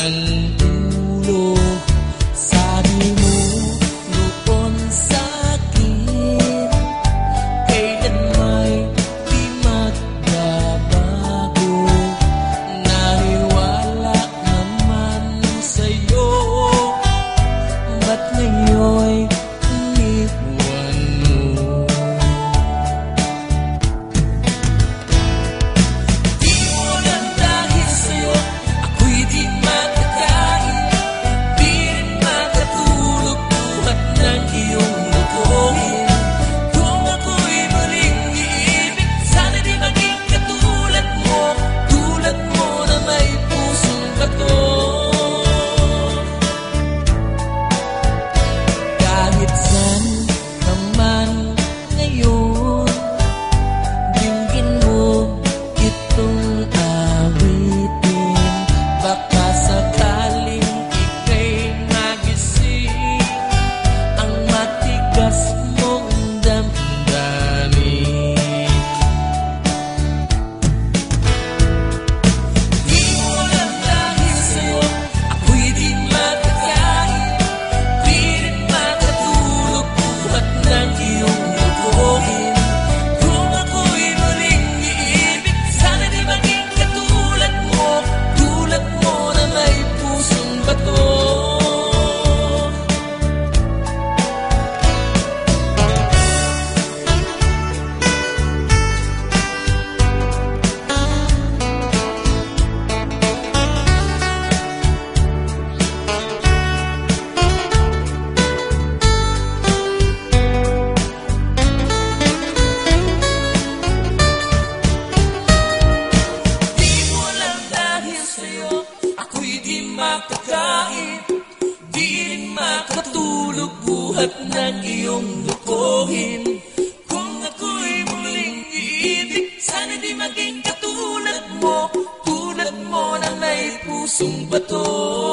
ng tulog. Sabi mo noon sa'kin, kailan may di magbabago. Naniwala naman sa'yo, ba't ngayon'y iniwan mo? Di mo lang dahil sa'yo ako'y di makakain, di rin makatulog buhat ng iyong lukuhin. Kung ako'y muling iibig, sana di maging katulad mo, tulad mo na may pusong bato. Kahit saan naman ngayon, dinggin mo itong awitin. Baka sakaling ika'y magising ang matigas mong damdamin. Di mo lang dahil sa'yo ako'y di makakain, di rin makatulog buhat ng iyong lukuhin. Kung ako'y muling iibig, sana di maging katulad mo, tulad mo na may pusong bato. Di mo lang dahil sa'yo ako'y di makakain, di rin makatulog buhat ng iyong lukuhin. Kung ako'y muling iibig, sana di maging katulad mo, tulad mo na may pusong bato.